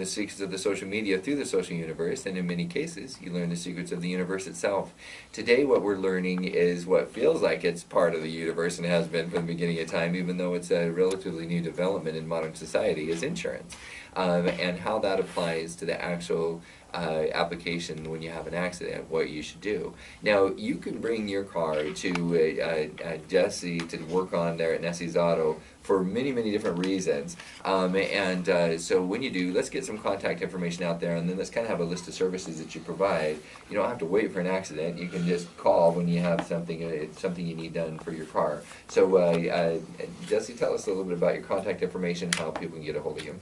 the secrets of the social media through the social universe, and in many cases, you learn the secrets of the universe itself. Today, what we're learning is what feels like it's part of the universe and has been from the beginning of time, even though it's a relatively new development in modern society, is insurance. And how that applies to the actual application when you have an accident, what you should do. Now, you can bring your car to Jessie to work on there at Nessi's Auto for many, many different reasons. So when you do, let's get some contact information out there, and then let's kind of have a list of services that you provide. You don't have to wait for an accident. You can just call when you have something something you need done for your car. So Jessie, tell us a little bit about your contact information, how people can get a hold of you.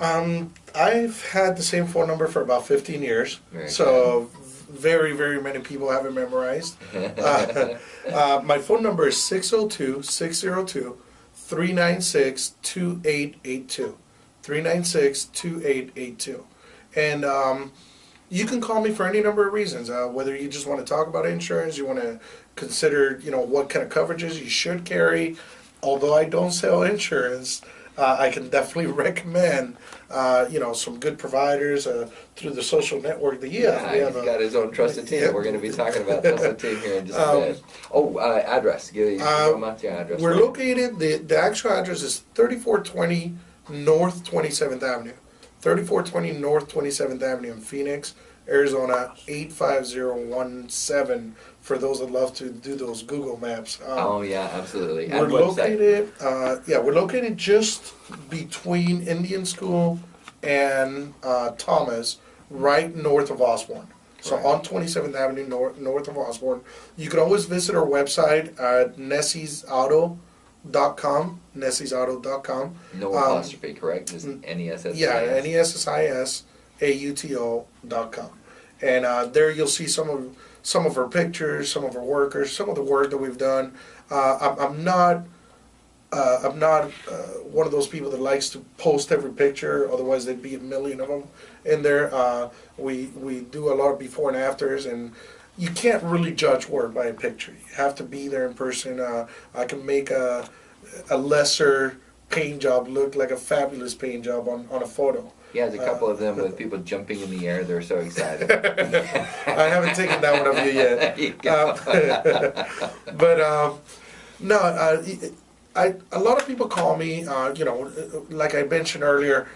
I've had the same phone number for about 15 years, very, very many people have it memorized. My phone number is 602-602-396-2882. 396-2882. And you can call me for any number of reasons. Whether you just want to talk about insurance, you want to consider, what kind of coverages you should carry. Although I don't sell insurance, I can definitely recommend, some good providers through the social network that he's got his own trusted team. We're going to be talking about trusted team here in just a bit. Address. Give them out your address. We're located, the actual address is 3420 North 27th Avenue. 3420 North 27th Avenue in Phoenix, Arizona, 85017 for those that love to do those Google Maps. Absolutely. We're located just between Indian School and Thomas, right north of Osborne. So on 27th Avenue, north of Osborne. You can always visit our website at nessisauto.com. nessisauto.com. No apostrophe, correct? Just Nessis. Yeah, nessisauto.com. And there you'll see some of our pictures, some of our workers, some of the work that we've done. I'm not one of those people that likes to post every picture. Otherwise, there'd be a million of them in there. We do a lot of before and afters, and you can't really judge work by a picture. You have to be there in person. I can make a lesser paint job look like a fabulous paint job on a photo. He has a couple of them with people jumping in the air. They're so excited. I haven't taken that one of you yet. A lot of people call me, like I mentioned earlier,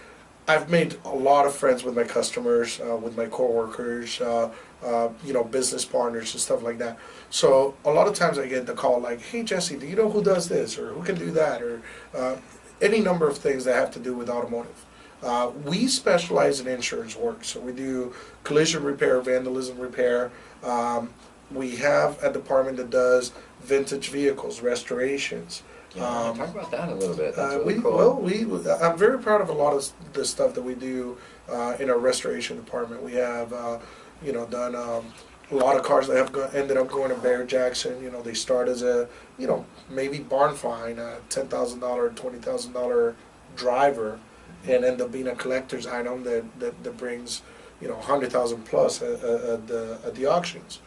I've made a lot of friends with my customers, with my coworkers, business partners and stuff like that. So a lot of times I get the call like, hey Jessie, do you know who does this or who can do that, or any number of things that have to do with automotive. We specialize in insurance work, so we do collision repair, vandalism repair. We have a department that does vintage vehicles, restorations. Talk about that a little bit. That's really cool. I'm very proud of a lot of the stuff that we do in our restoration department. We have, done a lot of cars that have ended up going to Bear Jackson. They start as a, maybe barn find, a $10,000, $20,000 driver, and end up being a collector's item that brings, 100,000 plus at the auctions.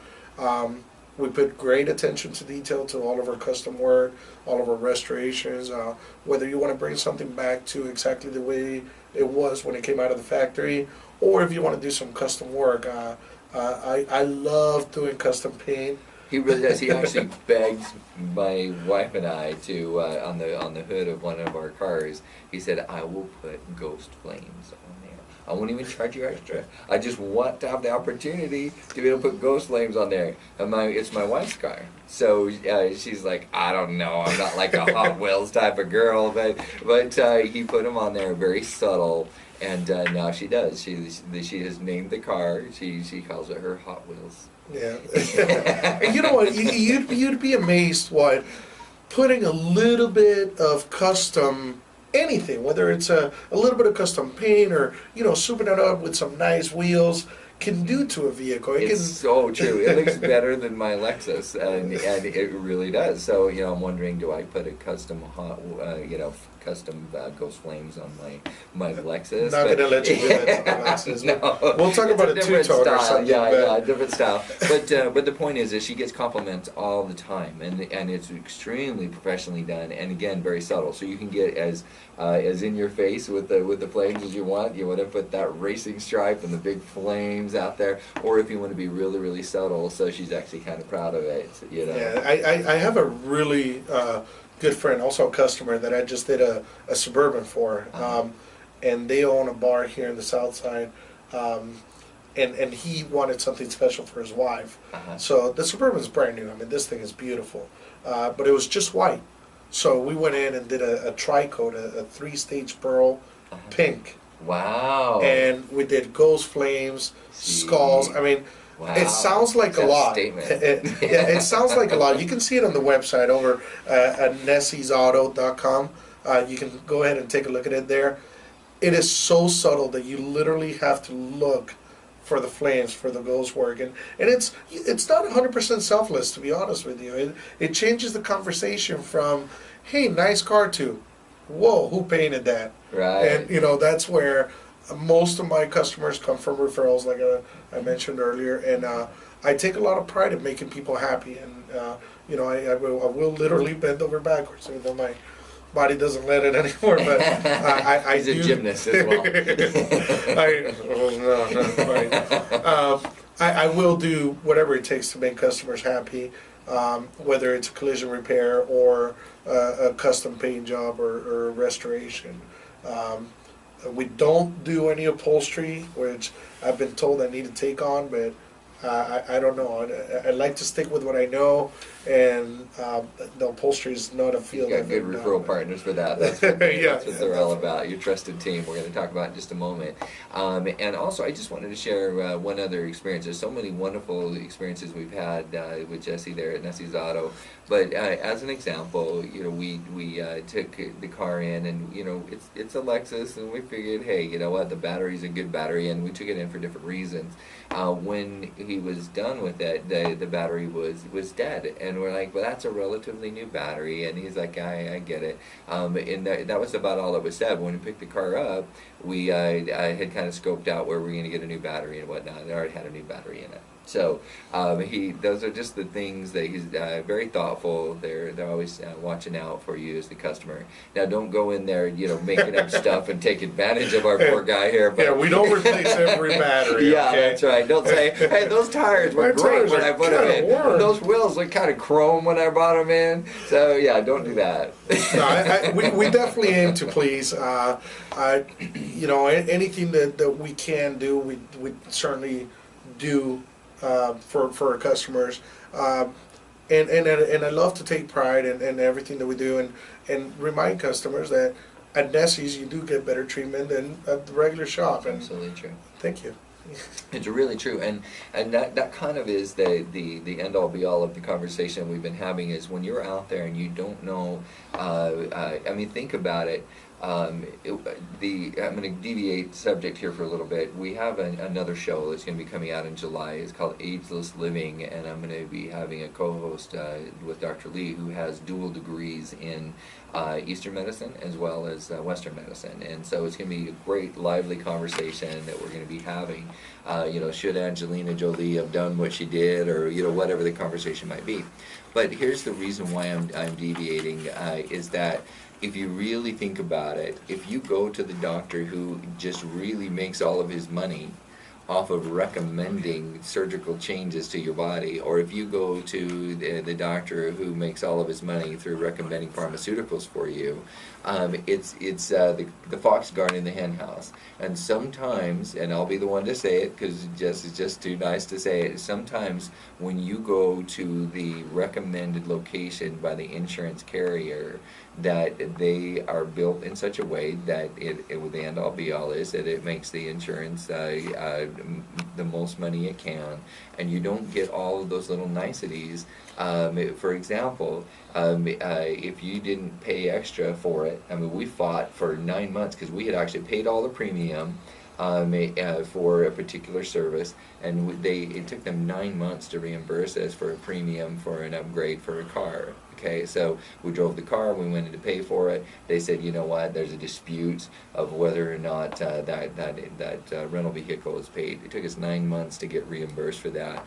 We put great attention to detail to all of our custom work, all of our restorations. Whether you want to bring something back to exactly the way it was when it came out of the factory, or if you want to do some custom work, I love doing custom paint. He really does. He actually begged my wife and I to on the hood of one of our cars. He said, "I will put ghost flames on there. I won't even charge you extra. I just want to have the opportunity to be able to put ghost flames on there." And it's my wife's car, so she's like, "I don't know. I'm not like a Hot Wheels type of girl," but he put them on there, very subtle. And now she does. She has named the car. She calls it her Hot Wheels. Yeah. You know what? You'd be amazed what putting a little bit of custom anything, whether it's a little bit of custom paint or souping it up with some nice wheels, can do to a vehicle. It's so true. It looks better than my Lexus, and it really does. So I'm wondering, do I put a custom custom ghost flames on my Lexus. Not gonna let you do that to the Lexus. No, We'll talk about a two-tone or something. Yeah, different style. But the point is that she gets compliments all the time, and it's extremely professionally done, and again very subtle. So you can get as in your face with the flames as you want. You want to put that racing stripe and the big flames out there, or if you want to be really, really subtle, so she's actually kind of proud of it, you know. Yeah, I have a really good friend, also a customer, that I just did a Suburban for, and they own a bar here in the South Side, and he wanted something special for his wife. So the Suburban is brand new. I mean, this thing is beautiful, but it was just white. So we went in and did a tri-coat, a 3-stage pearl pink. Wow. And we did ghost flames, skulls. I mean, wow. it sounds like a lot. It sounds like a lot. You can see it on the website over at nessisauto.com. You can go ahead and take a look at it there. It is so subtle that you literally have to look for the flames, for the ghost work. And it's not 100% selfless, to be honest with you. It changes the conversation from, hey, nice car, to, whoa, who painted that? Right. And, you know, that's where most of my customers come from referrals, like I mentioned earlier. And I take a lot of pride in making people happy. And, you know, I will literally bend over backwards, even though my body doesn't let it anymore. But I He's a gymnast as well. I will do whatever it takes to make customers happy, whether it's a collision repair or a custom paint job or restoration. We don't do any upholstery, which I've been told I need to take on, but I don't know. I like to stick with what I know, and the upholstery is not a field. You've got good referral partners for that. That's what, that's what they're all about. Your trusted team. We're going to talk about in just a moment. And also, I just wanted to share one other experience. There's so many wonderful experiences we've had with Jessie there at Nessi's Auto. But as an example, you know, we took the car in, and you know, it's a Lexus, and we figured, hey, you know what, the battery's a good battery, and we took it in for different reasons. When he was done with it, the battery was dead, and we're like, well, that's a relatively new battery, and he's like, I get it. And that was about all that was said. When we picked the car up, we I had kind of scoped out where we're going to get a new battery and whatnot. It already had a new battery in it. So those are just the things that he's very thoughtful. They're always watching out for you as the customer. Now, don't go in there, you know, making up stuff and take advantage of our poor guy here. But yeah, we don't replace every battery. Yeah, okay? That's right. Don't say, hey, those tires were great when I put them in. Those wheels look kind of chrome when I brought them in. So yeah, don't do that. No, we definitely aim to please. You know, anything that we can do, we certainly do. For our customers, and I love to take pride in everything that we do, and remind customers that at Nessi's you do get better treatment than at the regular shop. And absolutely true. Thank you. It's really true, and that kind of is the end all be all of the conversation we've been having. Is when you're out there and you don't know. I mean, think about it. I'm going to deviate subject here for a little bit. We have another show that's going to be coming out in July. It's called Ageless Living, and I'm going to be having a co-host with Dr. Lee, who has dual degrees in Eastern medicine as well as Western medicine. And so it's going to be a great, lively conversation that we're going to be having. You know, should Angelina Jolie have done what she did, or you know, whatever the conversation might be. But here's the reason why I'm deviating is that. If you really think about it, if you go to the doctor who just really makes all of his money off of recommending surgical changes to your body, or if you go to the doctor who makes all of his money through recommending pharmaceuticals for you, it's the fox guarding the hen house. And sometimes, and I'll be the one to say it because Jess is just too nice to say it, sometimes when you go to the recommended location by the insurance carrier, that they are built in such a way that the end all be all is that it makes the insurance the most money it can, and you don't get all of those little niceties. For example, if you didn't pay extra for it, I mean, we fought for 9 months because we had actually paid all the premium for a particular service, and it took them 9 months to reimburse us for a premium for an upgrade for a car. Okay, so we drove the car, we went in to pay for it. They said, you know what, there's a dispute of whether or not that rental vehicle is paid. It took us 9 months to get reimbursed for that,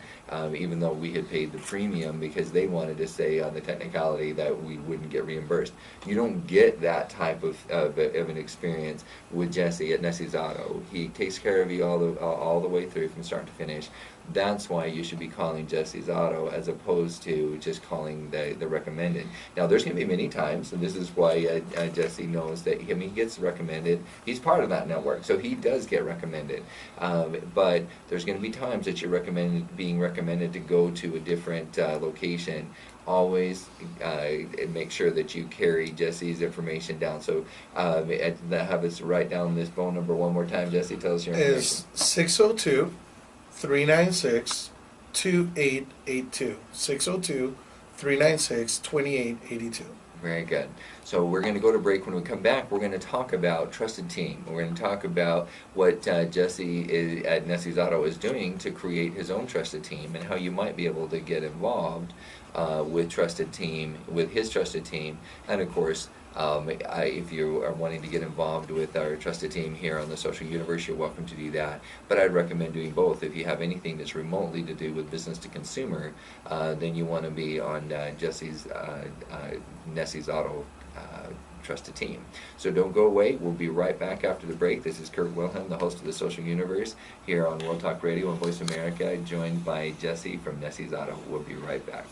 even though we had paid the premium, because they wanted to say on the technicality that we wouldn't get reimbursed. You don't get that type of an experience with Jesse at Nessi's Auto. He takes care of you all the way through from start to finish. That's why you should be calling Jesse's Auto as opposed to just calling the recommended. Now, there's going to be many times, and this is why Jesse knows that he gets recommended. He's part of that network, so he does get recommended. But there's going to be times that you're being recommended to go to a different location. Always make sure that you carry Jesse's information down. So have us write down this phone number one more time. Jesse, tell us your information. Is 602 396 2882. 602 396 2882. Very good. So we're going to go to break. When we come back, we're going to talk about Trusted Team. We're going to talk about what Jesse at Nessi's Auto is doing to create his own Trusted Team, and how you might be able to get involved with his Trusted Team, and of course, if you are wanting to get involved with our Trusted Team here on the Social Universe, you're welcome to do that. But I'd recommend doing both. If you have anything that's remotely to do with business to consumer, then you want to be on Jesse's Nessi's Auto Trusted Team. So don't go away. We'll be right back after the break. This is Kurt Wilhelm, the host of the Social Universe, here on World Talk Radio and Voice America, joined by Jesse from Nessi's Auto. We'll be right back.